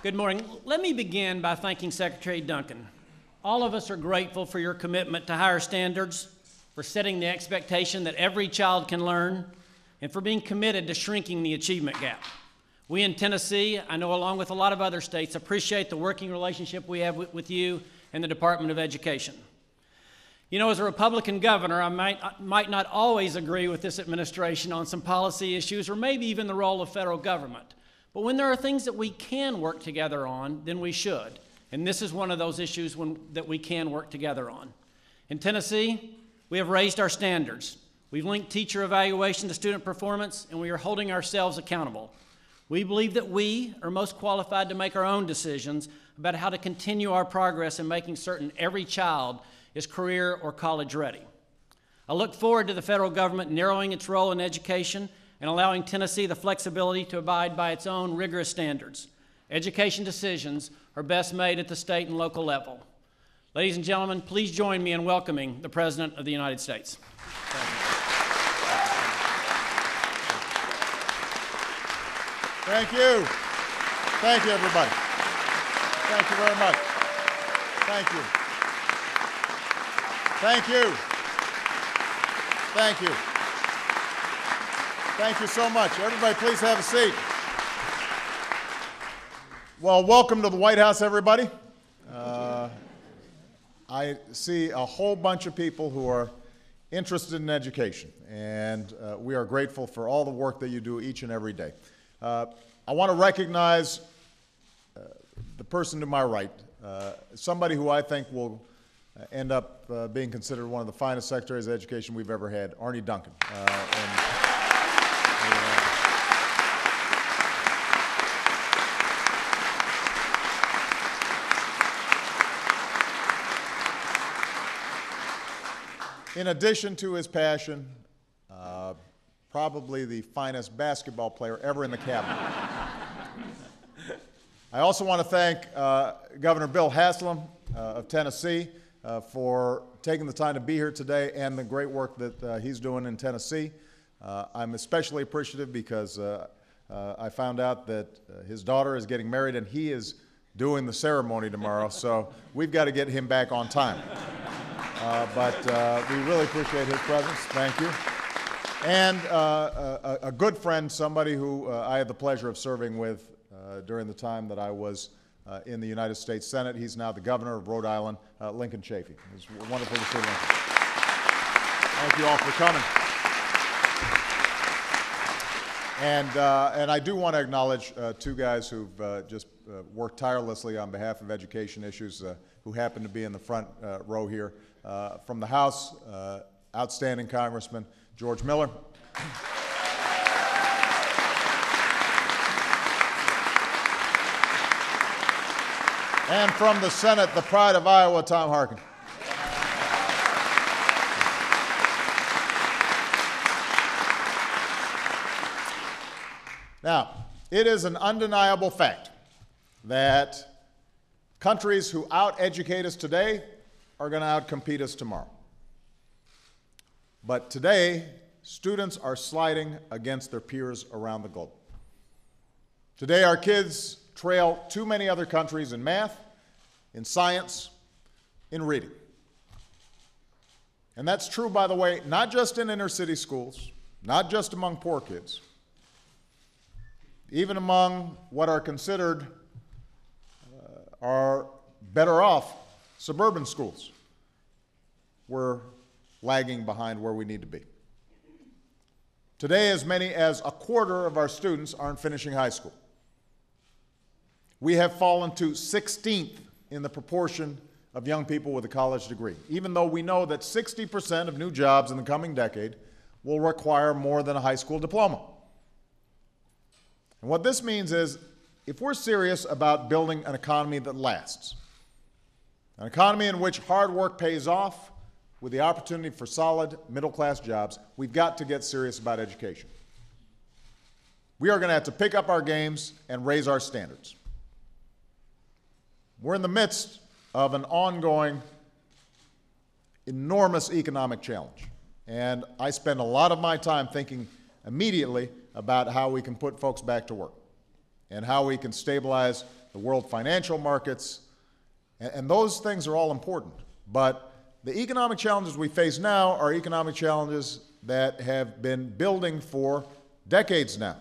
Good morning. Let me begin by thanking Secretary Duncan. All of us are grateful for your commitment to higher standards, for setting the expectation that every child can learn, and for being committed to shrinking the achievement gap. We in Tennessee, I know along with a lot of other states, appreciate the working relationship we have with you and the Department of Education. You know, as a Republican governor, I might not always agree with this administration on some policy issues or maybe even the role of federal government. But when there are things that we can work together on, then we should. And this is one of those issues that we can work together on. In Tennessee, we have raised our standards. We've linked teacher evaluation to student performance, and we are holding ourselves accountable. We believe that we are most qualified to make our own decisions about how to continue our progress in making certain every child is career or college ready. I look forward to the federal government narrowing its role in education and allowing Tennessee the flexibility to abide by its own rigorous standards. Education decisions are best made at the state and local level. Ladies and gentlemen, please join me in welcoming the President of the United States. Thank you. Thank you, everybody. Thank you very much. Thank you. Thank you. Thank you. Thank you so much. Everybody, please have a seat. Well, welcome to the White House, everybody. I see a whole bunch of people who are interested in education, and we are grateful for all the work that you do each and every day. I want to recognize the person to my right, somebody who I think will end up being considered one of the finest secretaries of education we've ever had, Arne Duncan. In addition to his passion, probably the finest basketball player ever in the cabinet. I also want to thank Governor Bill Haslam of Tennessee for taking the time to be here today and the great work that he's doing in Tennessee. I'm especially appreciative because I found out that his daughter is getting married and he is doing the ceremony tomorrow, so we've got to get him back on time. But we really appreciate his presence. Thank you. And a good friend, somebody who I had the pleasure of serving with during the time that I was in the United States Senate. He's now the governor of Rhode Island, Lincoln Chafee. It's wonderful to see Lincoln. Thank you all for coming. And I do want to acknowledge two guys who've just worked tirelessly on behalf of education issues who happen to be in the front row here. From the House, outstanding Congressman George Miller. And from the Senate, the pride of Iowa, Tom Harkin. Now, it is an undeniable fact that countries who out-educate us today are going to out-compete us tomorrow. But today, students are sliding against their peers around the globe. Today, our kids trail too many other countries in math, in science, in reading. And that's true, by the way, not just in inner-city schools, not just among poor kids, even among what are considered are better off suburban schools. We're lagging behind where we need to be. Today, as many as a quarter of our students aren't finishing high school. We have fallen to 16th in the proportion of young people with a college degree, even though we know that 60% of new jobs in the coming decade will require more than a high school diploma. And what this means is, if we're serious about building an economy that lasts, an economy in which hard work pays off with the opportunity for solid middle-class jobs, we've got to get serious about education. We are going to have to pick up our games and raise our standards. We're in the midst of an ongoing, enormous economic challenge. And I spend a lot of my time thinking immediately about how we can put folks back to work and how we can stabilize the the world financial markets, and those things are all important. But the economic challenges we face now are economic challenges that have been building for decades now.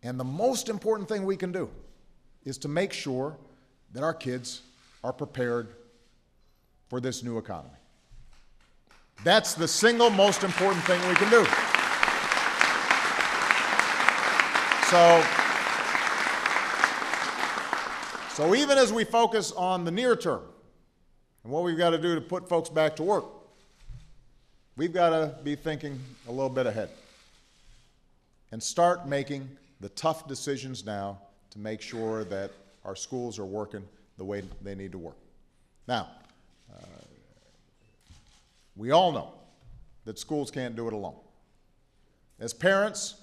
And the most important thing we can do is to make sure that our kids are prepared for this new economy. That's the single most important thing we can do. So even as we focus on the near term and what we've got to do to put folks back to work, we've got to be thinking a little bit ahead and start making the tough decisions now to make sure that our schools are working the way they need to work. Now, we all know that schools can't do it alone. As parents,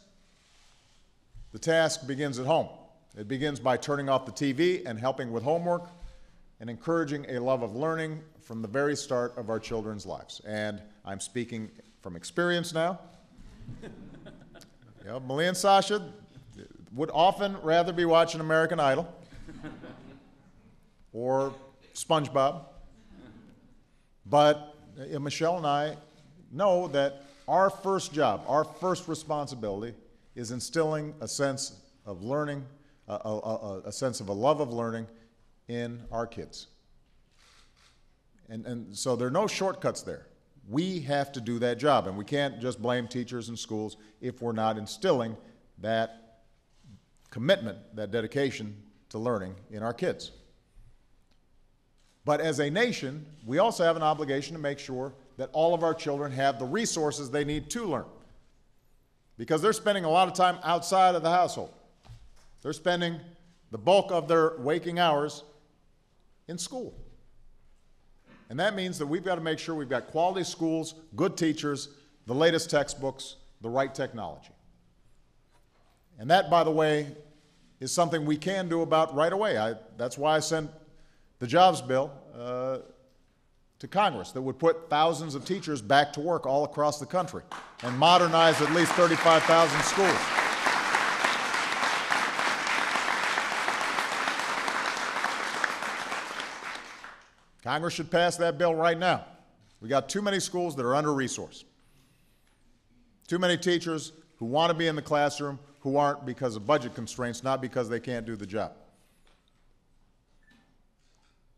the task begins at home. It begins by turning off the TV and helping with homework and encouraging a love of learning from the very start of our children's lives. And I'm speaking from experience now. Malia and Sasha would often rather be watching American Idol or SpongeBob. But Michelle and I know that our first job, our first responsibility is instilling a sense of learning, a sense of a love of learning in our kids. And so there are no shortcuts there. We have to do that job, and we can't just blame teachers and schools if we're not instilling that commitment, that dedication to learning in our kids. But as a nation, we also have an obligation to make sure that all of our children have the resources they need to learn, because they're spending a lot of time outside of the household. They're spending the bulk of their waking hours in school. And that means that we've got to make sure we've got quality schools, good teachers, the latest textbooks, the right technology. And that, by the way, is something we can do about right away. That's why I sent the jobs bill to Congress that would put thousands of teachers back to work all across the country and modernize at least 35,000 schools. Congress should pass that bill right now. We got too many schools that are under-resourced. Too many teachers who want to be in the classroom who aren't because of budget constraints, not because they can't do the job.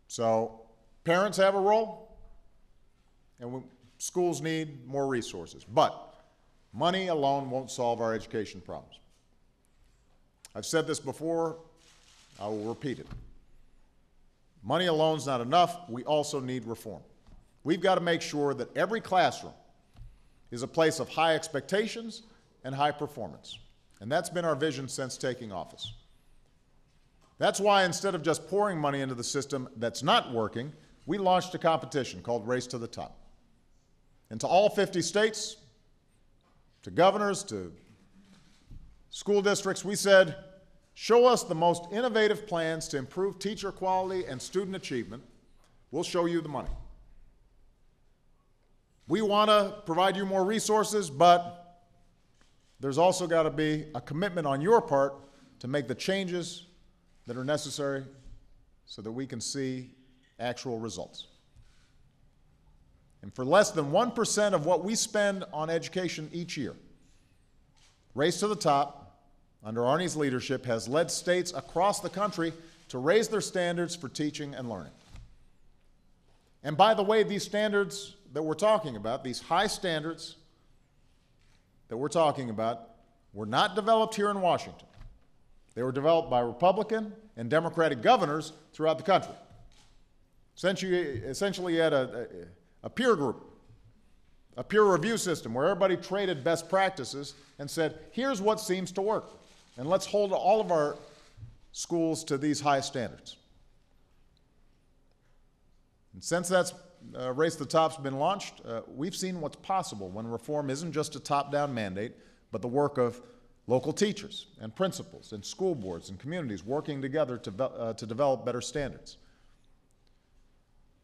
So parents have a role, and schools need more resources. But money alone won't solve our education problems. I've said this before, I will repeat it. Money alone is not enough. We also need reform. We've got to make sure that every classroom is a place of high expectations and high performance. And that's been our vision since taking office. That's why instead of just pouring money into the system that's not working, we launched a competition called Race to the Top. And to all 50 states, to governors, to school districts, we said, show us the most innovative plans to improve teacher quality and student achievement. We'll show you the money. We want to provide you more resources, but there's also got to be a commitment on your part to make the changes that are necessary so that we can see actual results. And for less than 1% of what we spend on education each year, Race to the Top, under Arnie's leadership, has led states across the country to raise their standards for teaching and learning. And by the way, these standards that we're talking about, these high standards that we're talking about, were not developed here in Washington. They were developed by Republican and Democratic governors throughout the country. Essentially, you had a peer group, a peer review system where everybody traded best practices and said, here's what seems to work, and let's hold all of our schools to these high standards. And since that's Race to the Top's been launched, we've seen what's possible when reform isn't just a top-down mandate, but the work of local teachers and principals and school boards and communities working together to develop better standards.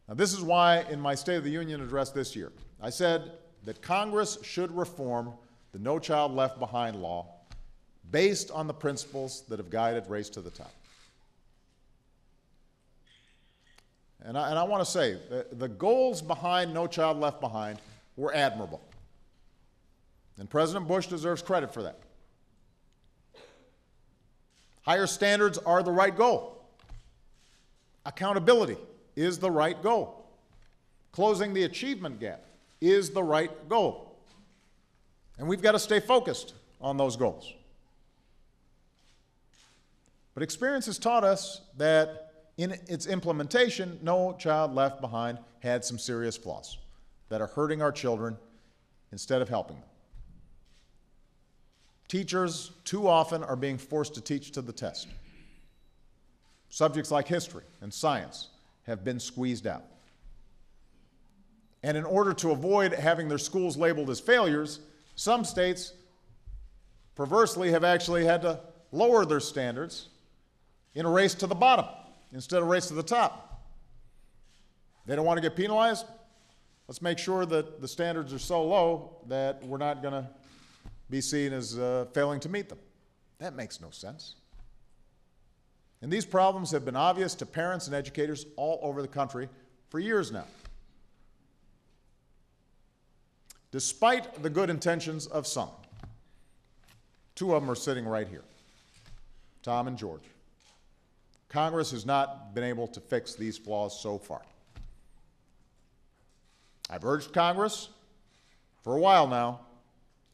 Now, this is why in my State of the Union address this year, I said that Congress should reform the No Child Left Behind law based on the principles that have guided Race to the Top. And I want to say, the goals behind No Child Left Behind were admirable. And President Bush deserves credit for that. Higher standards are the right goal. Accountability is the right goal. Closing the achievement gap is the right goal. And we've got to stay focused on those goals. But experience has taught us that in its implementation, No Child Left Behind had some serious flaws that are hurting our children instead of helping them. Teachers too often are being forced to teach to the test. Subjects like history and science have been squeezed out. And in order to avoid having their schools labeled as failures, some states perversely have actually had to lower their standards in a race to the bottom instead of a race to the top. They don't want to get penalized? Let's make sure that the standards are so low that we're not going to be seen as failing to meet them. That makes no sense. And these problems have been obvious to parents and educators all over the country for years now. Despite the good intentions of some, two of them are sitting right here, Tom and George. Congress has not been able to fix these flaws so far. I've urged Congress for a while now,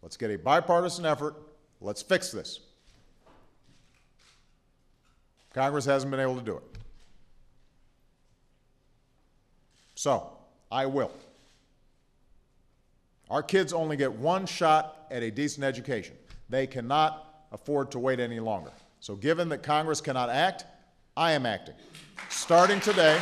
let's get a bipartisan effort, let's fix this. Congress hasn't been able to do it. So, I will. Our kids only get one shot at a decent education. They cannot afford to wait any longer. So given that Congress cannot act, I am acting. Starting today,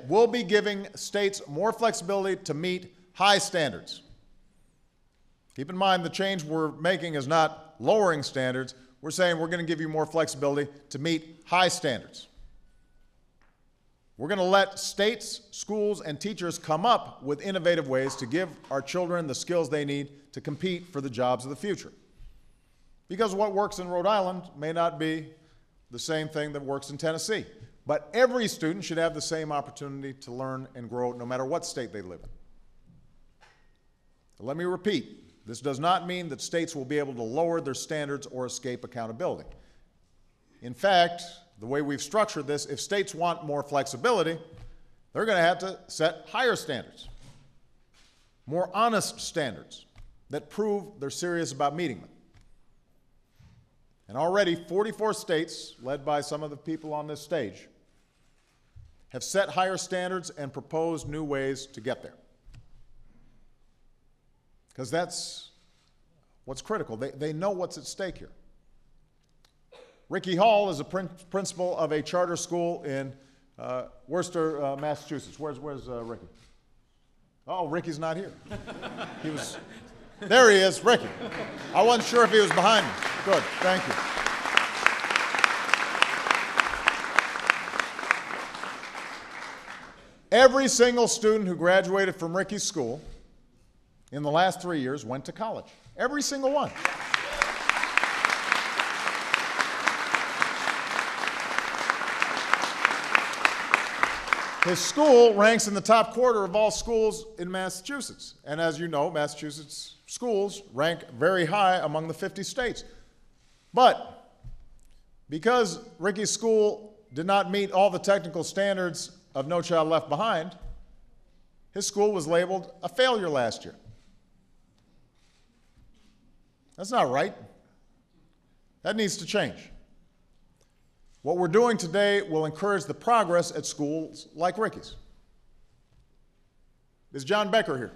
we'll be giving states more flexibility to meet high standards. Keep in mind, the change we're making is not lowering standards. We're saying we're going to give you more flexibility to meet high standards. We're going to let states, schools, and teachers come up with innovative ways to give our children the skills they need to compete for the jobs of the future. Because what works in Rhode Island may not be the same thing that works in Tennessee. But every student should have the same opportunity to learn and grow no matter what state they live in. Let me repeat, this does not mean that states will be able to lower their standards or escape accountability. In fact, the way we've structured this, if states want more flexibility, they're going to have to set higher standards, more honest standards that prove they're serious about meeting them. And already 44 states, led by some of the people on this stage, have set higher standards and proposed new ways to get there. Because that's what's critical. They know what's at stake here. Ricky Hall is a principal of a charter school in Worcester, Massachusetts. Where's Ricky? Oh, Ricky's not here. He was, there he is, Ricky. I wasn't sure if he was behind me. Good, thank you. Every single student who graduated from Ricky's school in the last 3 years went to college. Every single one. His school ranks in the top quarter of all schools in Massachusetts. And as you know, Massachusetts schools rank very high among the 50 states. But because Ricky's school did not meet all the technical standards of No Child Left Behind, his school was labeled a failure last year. That's not right. That needs to change. What we're doing today will encourage the progress at schools like Ricky's. Is John Becker here?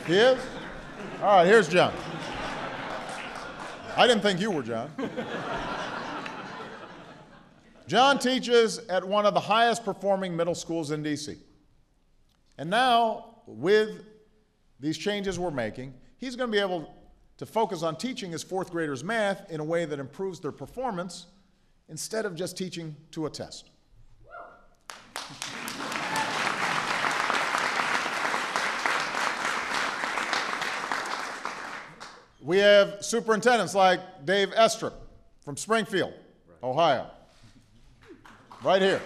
He is? All right, here's John. I didn't think you were John. John teaches at one of the highest performing middle schools in DC. And now, with these changes we're making, he's going to be able to focus on teaching his fourth graders math in a way that improves their performance instead of just teaching to a test. We have superintendents like Dave Estrup from Springfield, Ohio, right here.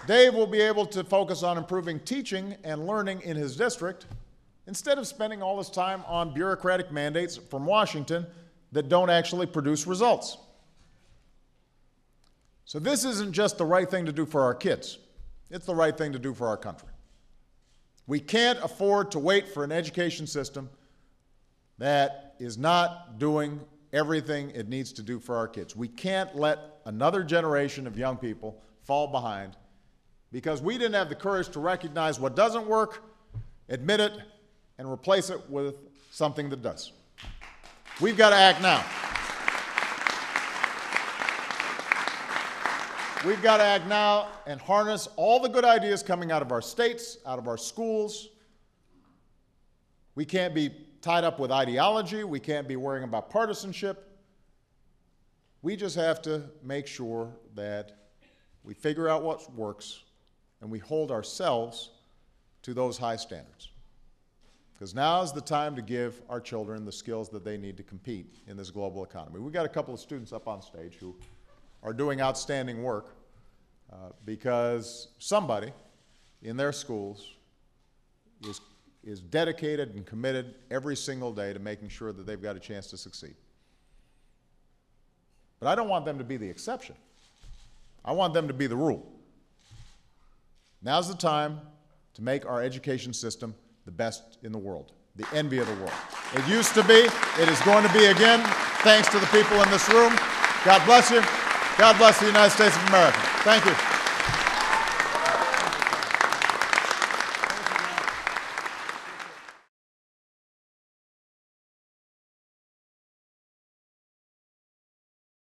Dave will be able to focus on improving teaching and learning in his district instead of spending all his time on bureaucratic mandates from Washington that don't actually produce results. So this isn't just the right thing to do for our kids. It's the right thing to do for our country. We can't afford to wait for an education system that is not doing everything it needs to do for our kids. We can't let another generation of young people fall behind because we didn't have the courage to recognize what doesn't work, admit it, and replace it with something that does. We've got to act now. We've got to act now and harness all the good ideas coming out of our states, out of our schools. We can't be tied up with ideology. We can't be worrying about partisanship. We just have to make sure that we figure out what works and we hold ourselves to those high standards. Because now is the time to give our children the skills that they need to compete in this global economy. We've got a couple of students up on stage who are doing outstanding work because somebody in their schools is dedicated and committed every single day to making sure that they've got a chance to succeed. But I don't want them to be the exception. I want them to be the rule. Now's the time to make our education system the best in the world, the envy of the world. It used to be, it is going to be again, thanks to the people in this room. God bless you. God bless the United States of America. Thank you.